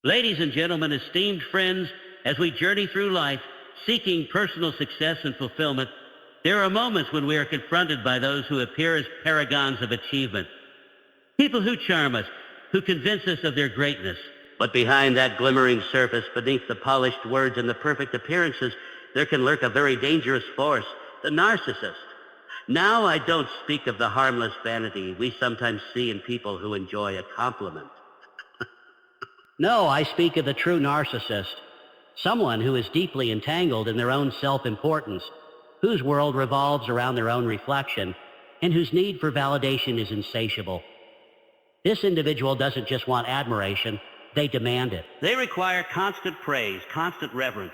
Ladies and gentlemen, esteemed friends, as we journey through life seeking personal success and fulfillment, there are moments when we are confronted by those who appear as paragons of achievement. People who charm us, who convince us of their greatness. But behind that glimmering surface, beneath the polished words and the perfect appearances, there can lurk a very dangerous force, the narcissist. Now I don't speak of the harmless vanity we sometimes see in people who enjoy a compliment. No, I speak of the true narcissist, someone who is deeply entangled in their own self-importance, whose world revolves around their own reflection, and whose need for validation is insatiable. This individual doesn't just want admiration, they demand it. They require constant praise, constant reverence.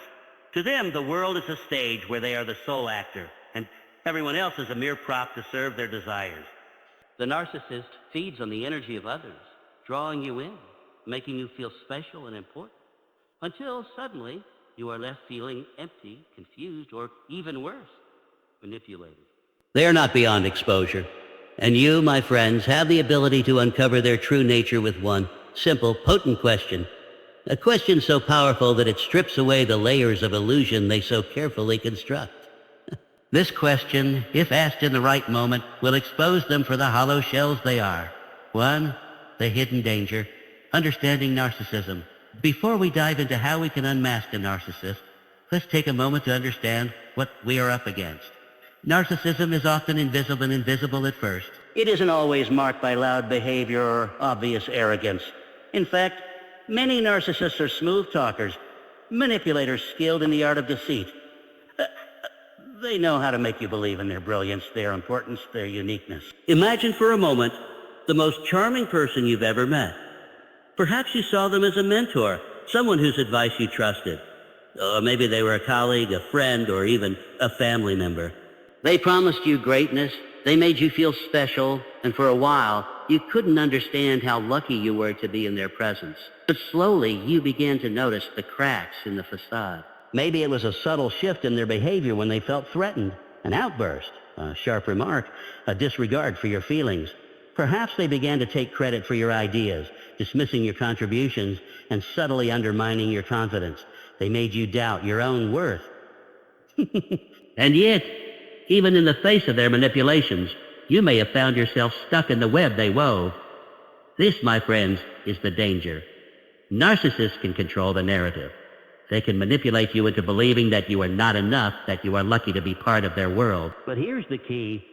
To them, the world is a stage where they are the sole actor, and everyone else is a mere prop to serve their desires. The narcissist feeds on the energy of others, drawing you in, making you feel special and important, until suddenly you are left feeling empty, confused, or even worse, manipulated. They are not beyond exposure, and you, my friends, have the ability to uncover their true nature with one simple, potent question. A question so powerful that it strips away the layers of illusion they so carefully construct. This question, if asked in the right moment, will expose them for the hollow shells they are. One, the hidden danger, understanding narcissism. Before we dive into how we can unmask a narcissist, let's take a moment to understand what we are up against. Narcissism is often invisible and invisible at first. It isn't always marked by loud behavior or obvious arrogance. In fact, many narcissists are smooth talkers, manipulators skilled in the art of deceit. They know how to make you believe in their brilliance, their importance, their uniqueness. Imagine for a moment the most charming person you've ever met. Perhaps you saw them as a mentor, someone whose advice you trusted. Or maybe they were a colleague, a friend, or even a family member. They promised you greatness, they made you feel special, and for a while, you couldn't understand how lucky you were to be in their presence. But slowly, you began to notice the cracks in the facade. Maybe it was a subtle shift in their behavior when they felt threatened, an outburst, a sharp remark, a disregard for your feelings. Perhaps they began to take credit for your ideas, dismissing your contributions and subtly undermining your confidence. They made you doubt your own worth. And yet, even in the face of their manipulations, you may have found yourself stuck in the web they wove. This, my friends, is the danger. Narcissists can control the narrative. They can manipulate you into believing that you are not enough, that you are lucky to be part of their world. But here's the key.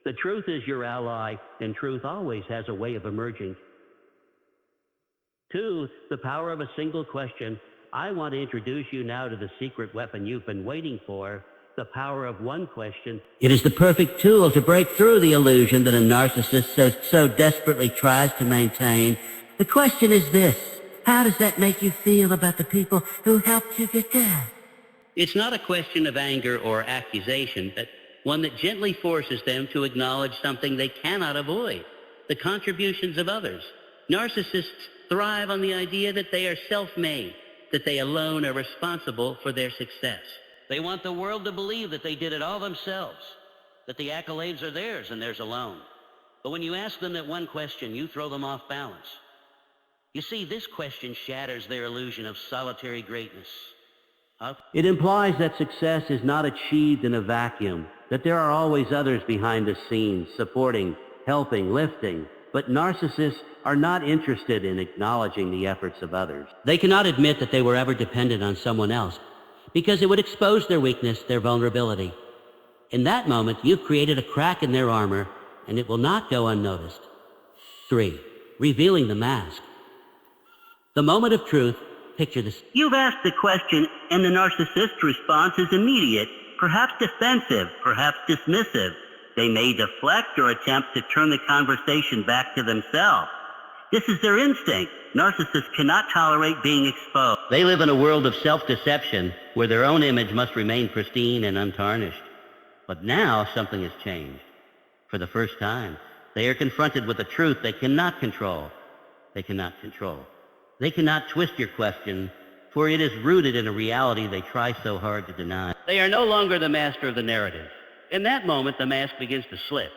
The truth is your ally, and truth always has a way of emerging. 2, the power of a single question. I want to introduce you now to the secret weapon you've been waiting for, the power of one question. It is the perfect tool to break through the illusion that a narcissist so desperately tries to maintain. The question is this: how does that make you feel about the people who helped you get there? It's not a question of anger or accusation, but one that gently forces them to acknowledge something they cannot avoid, the contributions of others. Narcissists thrive on the idea that they are self-made, that they alone are responsible for their success. They want the world to believe that they did it all themselves, that the accolades are theirs and theirs alone. But when you ask them that one question, you throw them off balance. You see, this question shatters their illusion of solitary greatness. It implies that success is not achieved in a vacuum, that there are always others behind the scenes, supporting, helping, lifting. But narcissists are not interested in acknowledging the efforts of others. They cannot admit that they were ever dependent on someone else, because it would expose their weakness, their vulnerability. In that moment, you've created a crack in their armor, and it will not go unnoticed. 3, revealing the mask. The moment of truth, picture this. You've asked the question, and the narcissist's response is immediate, perhaps defensive, perhaps dismissive. They may deflect or attempt to turn the conversation back to themselves. This is their instinct. Narcissists cannot tolerate being exposed. They live in a world of self-deception where their own image must remain pristine and untarnished. But now something has changed. For the first time, they are confronted with a truth they cannot control. They cannot control. They cannot twist your question, for it is rooted in a reality they try so hard to deny. They are no longer the master of the narrative. In that moment, the mask begins to slip.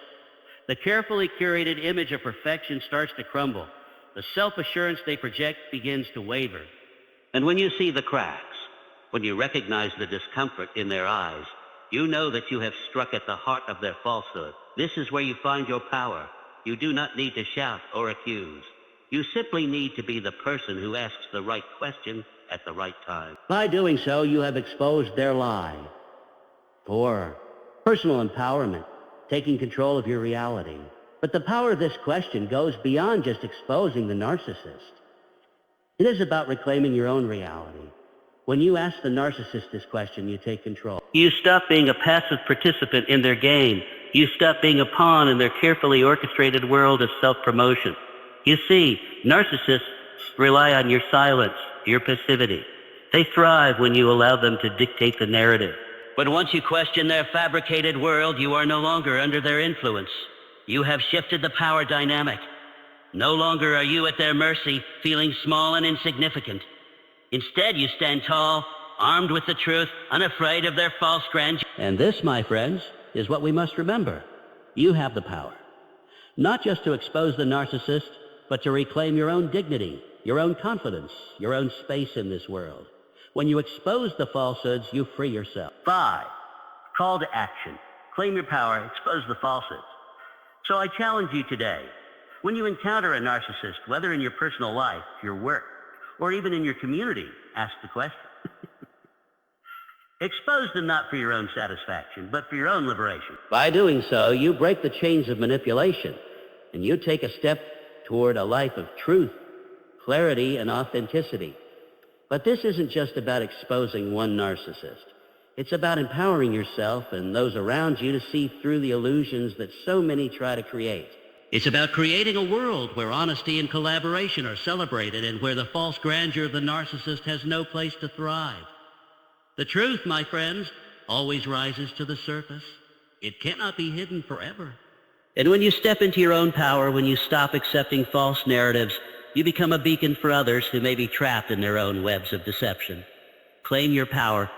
The carefully curated image of perfection starts to crumble. the self-assurance they project begins to waver. And when you see the cracks, when you recognize the discomfort in their eyes, you know that you have struck at the heart of their falsehood. This is where you find your power. You do not need to shout or accuse. You simply need to be the person who asks the right question at the right time. By doing so, you have exposed their lie. 4. Personal empowerment, taking control of your reality. But the power of this question goes beyond just exposing the narcissist. It is about reclaiming your own reality. When you ask the narcissist this question, you take control. You stop being a passive participant in their game. You stop being a pawn in their carefully orchestrated world of self-promotion. You see, narcissists rely on your silence, your passivity. They thrive when you allow them to dictate the narrative. But once you question their fabricated world, you are no longer under their influence. You have shifted the power dynamic. No longer are you at their mercy, feeling small and insignificant. Instead, you stand tall, armed with the truth, unafraid of their false grandeur. And this, my friends, is what we must remember. You have the power. Not just to expose the narcissist, but to reclaim your own dignity, your own confidence, your own space in this world. When you expose the falsehoods, you free yourself. 5. Call to action. Claim your power, expose the falsehoods. So I challenge you today. When you encounter a narcissist, whether in your personal life, your work, or even in your community, ask the question. Expose them not for your own satisfaction, but for your own liberation. By doing so, you break the chains of manipulation, and you take a step toward a life of truth, clarity, and authenticity. But this isn't just about exposing one narcissist. It's about empowering yourself and those around you to see through the illusions that so many try to create. It's about creating a world where honesty and collaboration are celebrated and where the false grandeur of the narcissist has no place to thrive. The truth, my friends, always rises to the surface. It cannot be hidden forever. And when you step into your own power, when you stop accepting false narratives, you become a beacon for others who may be trapped in their own webs of deception. Claim your power,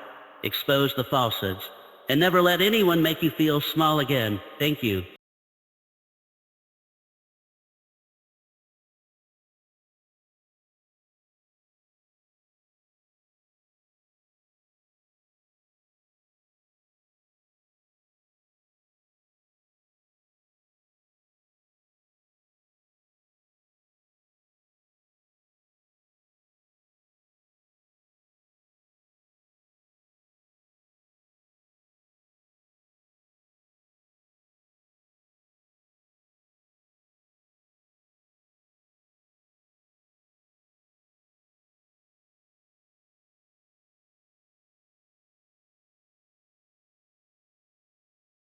expose the falsehoods, and never let anyone make you feel small again. Thank you.